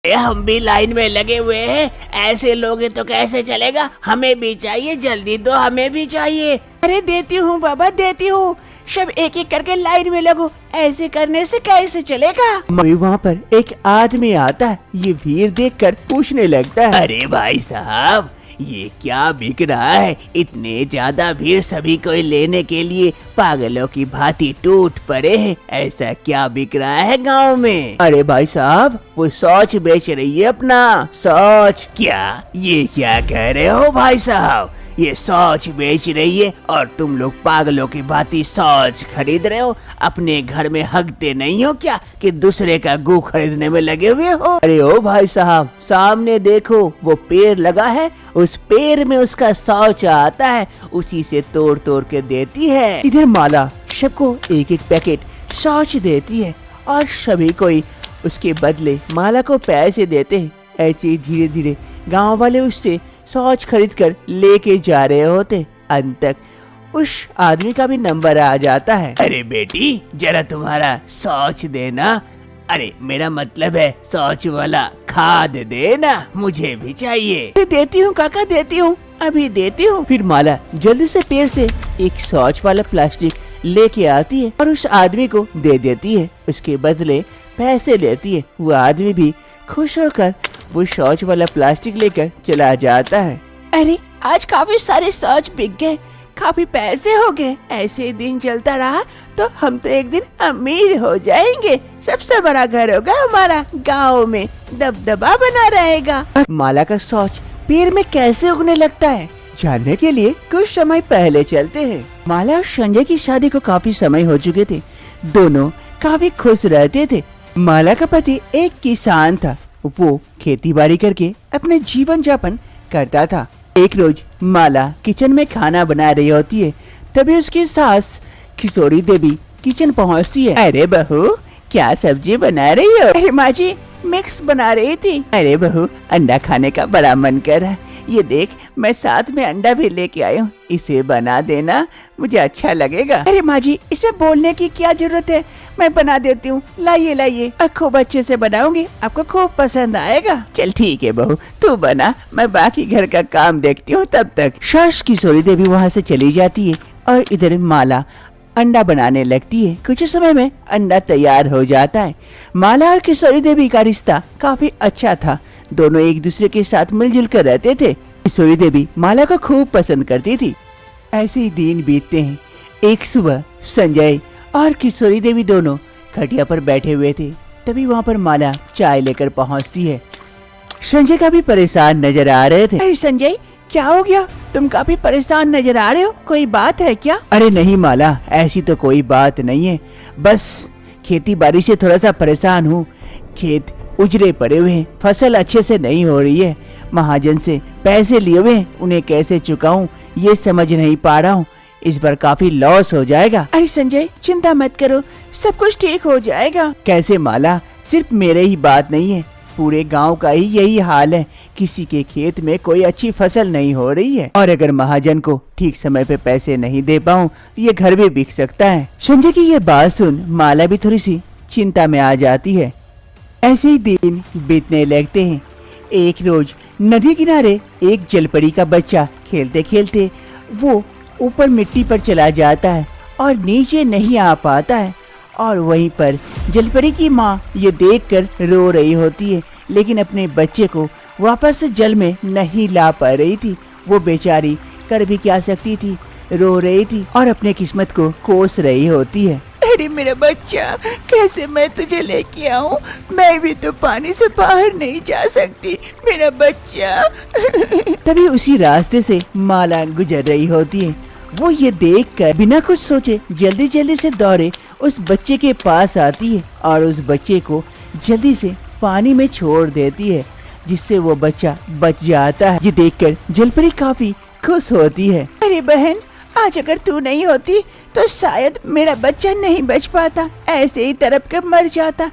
हम भी लाइन में लगे हुए हैं, ऐसे लोगे तो कैसे चलेगा? हमें भी चाहिए, जल्दी दो, हमें भी चाहिए। अरे देती हूँ बाबा, देती हूँ। सब एक एक करके लाइन में लगो, ऐसे करने से कैसे चलेगा? मम्मी वहाँ पर एक आदमी आता है, ये भीड़ देखकर पूछने लगता है, अरे भाई साहब, ये क्या बिक रहा है? इतने ज्यादा भीड़, सभी को लेने के लिए पागलों की भांति टूट पड़े हैं। ऐसा क्या बिक रहा है गांव में? अरे भाई साहब, वो शौच बेच रही है अपना शौच। क्या? ये क्या कह रहे हो भाई साहब? ये शौच बेच रही है और तुम लोग पागलों की भांति शौच खरीद रहे हो? अपने घर में हगते नहीं हो क्या कि दूसरे का गू खरीदने में लगे हुए हो? अरे ओ भाई साहब, सामने देखो, वो पेड़ लगा है, उस पेड़ में उसका शौच आता है, उसी से तोड़ तोड़ के देती है। इधर माला सबको एक एक पैकेट शौच देती है और सभी कोई उसके बदले माला को पैसे देते हैं। ऐसे ही धीरे धीरे गांव वाले उससे शौच खरीद कर लेके जा रहे होते। अंत तक उस आदमी का भी नंबर आ जाता है। अरे बेटी, जरा तुम्हारा शौच देना। अरे मेरा मतलब है शौच वाला खाद देना, मुझे भी चाहिए। देती हूँ काका, देती हूँ, अभी देती हूँ। फिर माला जल्दी से पेड़ से एक शौच वाला प्लास्टिक लेके आती है और उस आदमी को दे देती है। उसके बदले पैसे लेती है। वो आदमी भी खुश होकर वो शौच वाला प्लास्टिक लेकर चला जाता है। अरे आज काफी सारे शौच बिक गए, काफी पैसे हो गए। ऐसे ही दिन चलता रहा तो हम तो एक दिन अमीर हो जाएंगे। सबसे बड़ा घर होगा हमारा, गांव में दबदबा बना रहेगा। माला का शौच पेड़ में कैसे उगने लगता है, जानने के लिए कुछ समय पहले चलते हैं। माला और संजय की शादी को काफी समय हो चुके थे। दोनों काफी खुश रहते थे। माला का पति एक किसान था। वो खेती बाड़ी करके अपने जीवन यापन करता था। एक रोज माला किचन में खाना बना रही होती है, तभी उसकी सास किशोरी देवी किचन पहुंचती है। अरे बहू, क्या सब्जी बना रही हो? अरे माँ जी, मिक्स बना रही थी। अरे बहू, अंडा खाने का बड़ा मन कर रहा है, ये देख मैं साथ में अंडा भी लेके आई हूँ, इसे बना देना, मुझे अच्छा लगेगा। अरे माँ जी, इसमें बोलने की क्या जरूरत है, मैं बना देती हूँ। लाइए लाइए, खूब अच्छे से बनाऊंगी, आपको खूब पसंद आएगा। चल ठीक है बहू, तू बना, मैं बाकी घर का काम देखती हूँ। तब तक सास किशोरी देवी वहाँ से चली जाती है और इधर माला अंडा बनाने लगती है। कुछ समय में अंडा तैयार हो जाता है। माला और किशोरी देवी का रिश्ता काफी अच्छा था। दोनों एक दूसरे के साथ मिलजुल कर रहते थे। किशोरी देवी माला को खूब पसंद करती थी। ऐसे ही दिन बीतते हैं। एक सुबह संजय और किशोरी देवी दोनों खटिया पर बैठे हुए थे। तभी वहाँ पर माला चाय लेकर पहुँचती है। संजय काफी परेशान नजर आ रहे थे। अरे संजय, क्या हो गया? तुम काफी परेशान नजर आ रहे हो, कोई बात है क्या? अरे नहीं माला, ऐसी तो कोई बात नहीं है, बस खेती बाड़ी से थोड़ा सा परेशान हूँ। खेत उजड़े पड़े हुए हैं, फसल अच्छे से नहीं हो रही है। महाजन से पैसे लिए हुए हैं, उन्हें कैसे चुकाऊं ये समझ नहीं पा रहा हूँ। इस बार काफी लॉस हो जाएगा। अरे संजय, चिंता मत करो, सब कुछ ठीक हो जाएगा। कैसे माला? सिर्फ मेरे ही बात नहीं है, पूरे गांव का ही यही हाल है। किसी के खेत में कोई अच्छी फसल नहीं हो रही है और अगर महाजन को ठीक समय पे पैसे नहीं दे पाऊं तो ये घर भी बिक सकता है। संजय की ये बात सुन माला भी थोड़ी सी चिंता में आ जाती है। ऐसे ही दिन बीतने लगते हैं। एक रोज नदी किनारे एक जलपरी का बच्चा खेलते खेलते वो ऊपर मिट्टी पर चला जाता है और नीचे नहीं आ पाता है। और वहीं पर जलपरी की माँ ये देखकर रो रही होती है, लेकिन अपने बच्चे को वापस से जल में नहीं ला पा रही थी। वो बेचारी कर भी क्या सकती थी, रो रही थी और अपने किस्मत को कोस रही होती है। अरे मेरा बच्चा, कैसे मैं तुझे लेके आऊं? मैं भी तो पानी से बाहर नहीं जा सकती, मेरा बच्चा। तभी उसी रास्ते से माला गुजर रही होती है। वो ये देखकर बिना कुछ सोचे जल्दी जल्दी से दौड़े उस बच्चे के पास आती है और उस बच्चे को जल्दी से पानी में छोड़ देती है, जिससे वो बच्चा बच जाता है। ये देखकर जलपरी काफी खुश होती है। अरे बहन, आज अगर तू नहीं होती तो शायद मेरा बच्चा नहीं बच पाता, ऐसे ही तड़प कर मर जाता।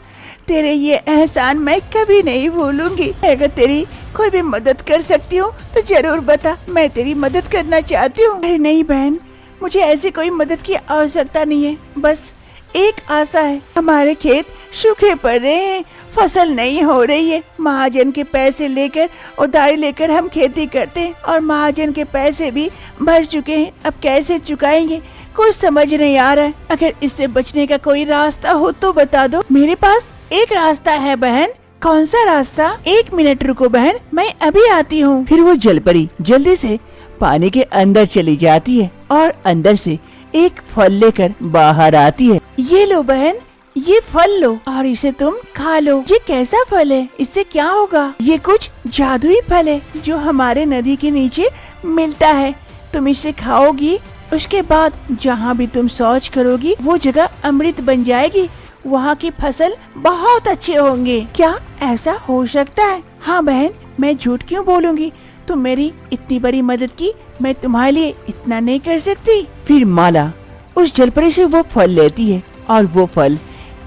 तेरे ये एहसान मैं कभी नहीं भूलूंगी। अगर तेरी कोई भी मदद कर सकती हूँ तो जरूर बता, मैं तेरी मदद करना चाहती हूँ। अरे नहीं बहन, मुझे ऐसी कोई मदद की आवश्यकता नहीं है, बस एक आशा है, हमारे खेत सूखे पड़ रहे हैं, फसल नहीं हो रही है। महाजन के पैसे लेकर, उधारी लेकर हम खेती करते हैं और महाजन के पैसे भी भर चुके हैं। अब कैसे चुकाएंगे, कुछ समझ नहीं आ रहा है। अगर इससे बचने का कोई रास्ता हो तो बता दो। मेरे पास एक रास्ता है बहन। कौन सा रास्ता? 1 मिनट रुको बहन, मैं अभी आती हूँ। फिर वो जलपरी जल्दी से पानी के अंदर चली जाती है और अंदर से एक फल लेकर बाहर आती है। ये लो बहन, ये फल लो और इसे तुम खा लो। ये कैसा फल है, इससे क्या होगा? ये कुछ जादुई फल है जो हमारे नदी के नीचे मिलता है। तुम इसे खाओगी, उसके बाद जहाँ भी तुम शौच करोगी वो जगह अमृत बन जाएगी। वहाँ की फसल बहुत अच्छे होंगे। क्या ऐसा हो सकता है? हाँ बहन, मैं झूठ क्यों बोलूँगी। तुम मेरी इतनी बड़ी मदद की, मैं तुम्हारे लिए इतना नहीं कर सकती। फिर माला उस जलपरी से वो फल लेती है और वो फल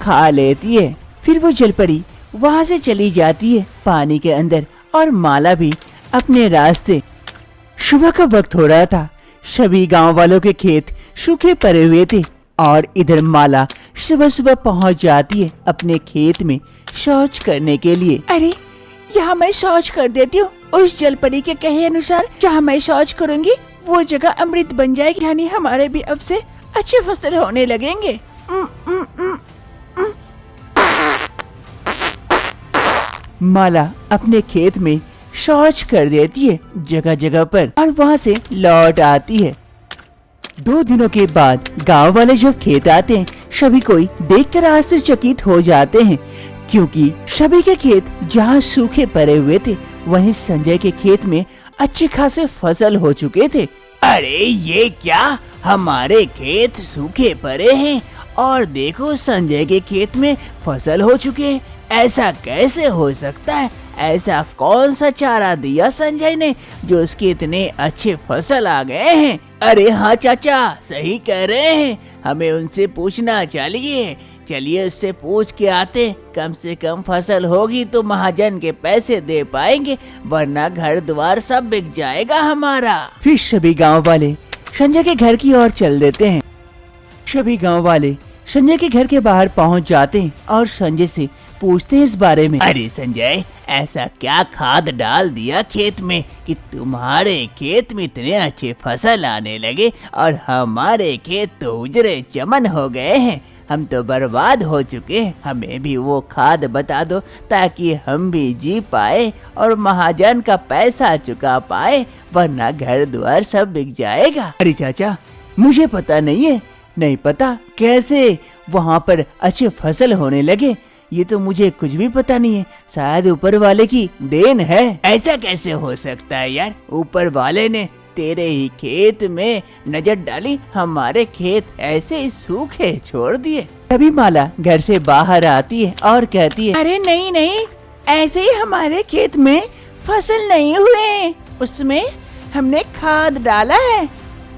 खा लेती है। फिर वो जलपरी वहाँ से चली जाती है पानी के अंदर और माला भी अपने रास्ते। सुबह का वक्त हो रहा था। सभी गांव वालों के खेत सूखे पड़े हुए थे और इधर माला सुबह सुबह पहुंच जाती है अपने खेत में शौच करने के लिए। अरे यहाँ मैं शौच कर देती हूँ। उस जलपरी के कहे अनुसार जहाँ मैं शौच करूँगी वो जगह अमृत बन जाएगी, यानी हमारे भी अब से अच्छे फसल होने लगेंगे। माला अपने खेत में शौच कर देती है जगह जगह पर और वहाँ से लौट आती है। 2 दिनों के बाद गांव वाले जब खेत आते हैं, सभी कोई देखकर आश्चर्यचकित हो जाते हैं, क्योंकि सभी के खेत जहाँ सूखे पड़े हुए थे वहीं संजय के खेत में अच्छे खासे फसल हो चुके थे। अरे ये क्या, हमारे खेत सूखे पड़े हैं और देखो संजय के खेत में फसल हो चुके हैं। ऐसा कैसे हो सकता है? ऐसा कौन सा चारा दिया संजय ने जो उसके इतने अच्छे फसल आ गए हैं? अरे हाँ चाचा, सही कह रहे हैं, हमें उनसे पूछना चाहिए। चलिए उससे पूछ के आते, कम से कम फसल होगी तो महाजन के पैसे दे पाएंगे, वरना घर द्वार सब बिक जाएगा हमारा। फिर सभी गांव वाले संजय के घर की ओर चल देते हैं। सभी गांव वाले संजय के घर के बाहर पहुंच जाते हैं और संजय से पूछते हैं इस बारे में। अरे संजय, ऐसा क्या खाद डाल दिया खेत में कि तुम्हारे खेत में इतने अच्छे फसल आने लगे और हमारे खेत तो उजरे चमन हो गए हैं, हम तो बर्बाद हो चुके हैं। हमें भी वो खाद बता दो ताकि हम भी जी पाए और महाजन का पैसा चुका पाए, वरना घर द्वार सब बिक जाएगा। अरे चाचा, मुझे पता नहीं है, नहीं पता कैसे वहाँ पर अच्छे फसल होने लगे, ये तो मुझे कुछ भी पता नहीं है। शायद ऊपर वाले की देन है। ऐसा कैसे हो सकता है यार? ऊपर वाले ने तेरे ही खेत में नजर डाली, हमारे खेत ऐसे ही सूखे छोड़ दिए। तभी माला घर से बाहर आती है और कहती है, अरे नहीं नहीं, ऐसे ही हमारे खेत में फसल नहीं हुए, उसमें हमने खाद डाला है।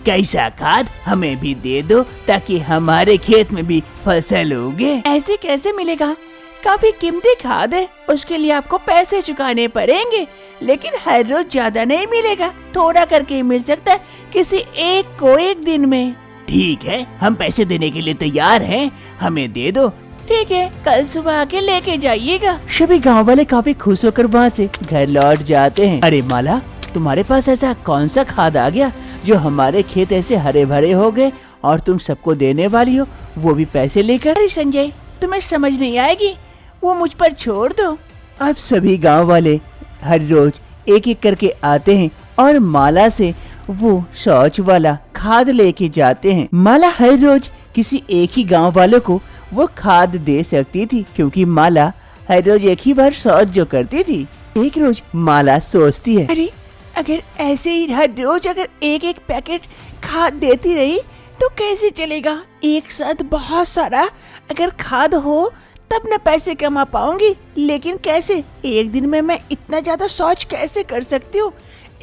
कैसा खाद? हमें भी दे दो ताकि हमारे खेत में भी फसल उगे। ऐसे कैसे मिलेगा? काफी कीमती खाद है, उसके लिए आपको पैसे चुकाने पड़ेंगे, लेकिन हर रोज ज्यादा नहीं मिलेगा, थोड़ा करके ही मिल सकता है, किसी एक को एक दिन में। ठीक है, हम पैसे देने के लिए तैयार हैं, हमें दे दो। ठीक है, कल सुबह आके लेके जाइएगा। सभी गांव वाले काफी खुश होकर वहाँ से घर लौट जाते हैं। अरे माला, तुम्हारे पास ऐसा कौन सा खाद आ गया जो हमारे खेत ऐसे हरे भरे हो गए और तुम सबको देने वाली हो, वो भी पैसे लेकर? अरे संजय, तुम्हें समझ नहीं आएगी, वो मुझ पर छोड़ दो। अब सभी गांव वाले हर रोज एक एक करके आते हैं और माला से वो शौच वाला खाद लेके जाते हैं। माला हर रोज किसी एक ही गांव वालों को वो खाद दे सकती थी, क्योंकि माला हर रोज एक ही बार शौच जो करती थी। एक रोज माला सोचती है, अरे अगर ऐसे ही हर रोज अगर एक एक पैकेट खाद देती रही तो कैसे चलेगा? एक साथ बहुत सारा अगर खाद हो तब न पैसे कमा पाऊंगी, लेकिन कैसे? एक दिन में मैं इतना ज्यादा शौच कैसे कर सकती हूँ?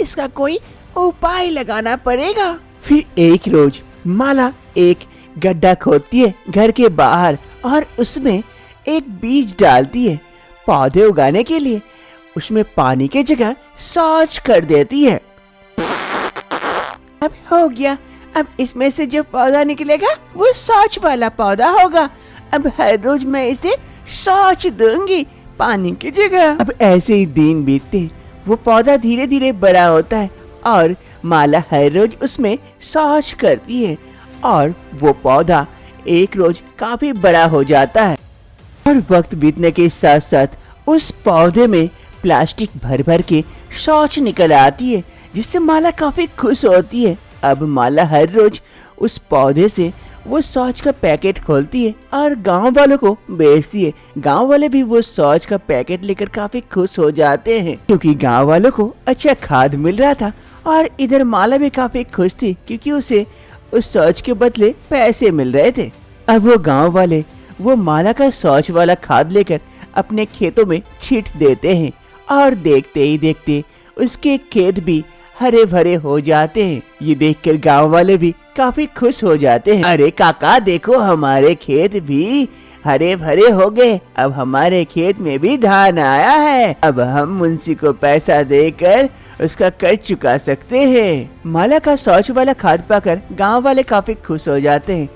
इसका कोई उपाय लगाना पड़ेगा। फिर एक रोज माला एक गड्ढा खोदती है घर के बाहर और उसमें एक बीज डालती है पौधे उगाने के लिए। उसमें पानी की जगह शौच कर देती है। अब हो गया, अब इसमें से जो पौधा निकलेगा वो शौच वाला पौधा होगा। अब हर रोज मैं इसे शौच दूंगी पानी की जगह। अब ऐसे ही दिन बीतते, वो पौधा धीरे धीरे बड़ा होता है और माला हर रोज उसमें शौच करती है और वो पौधा एक रोज काफी बड़ा हो जाता है। और वक्त बीतने के साथ साथ उस पौधे में प्लास्टिक भर भर के शौच निकल आती है, जिससे माला काफी खुश होती है। अब माला हर रोज उस पौधे से वो शौच का पैकेट खोलती है और गांव वालों को बेचती है। गांव वाले भी वो शौच का पैकेट लेकर काफी खुश हो जाते हैं, क्योंकि गांव वालों को अच्छा खाद मिल रहा था। और इधर माला भी काफी खुश थी, क्योंकि उसे उस शौच के बदले पैसे मिल रहे थे। अब वो गांव वाले वो माला का शौच वाला खाद लेकर अपने खेतों में छींट देते हैं और देखते ही देखते उसके खेत भी हरे भरे हो जाते हैं। ये देखकर गांव वाले भी काफी खुश हो जाते हैं। अरे काका देखो, हमारे खेत भी हरे भरे हो गए। अब हमारे खेत में भी धान आया है। अब हम मुंशी को पैसा देकर उसका कर्ज चुका सकते हैं। माला का शौच वाला खाद पाकर गांव वाले काफी खुश हो जाते हैं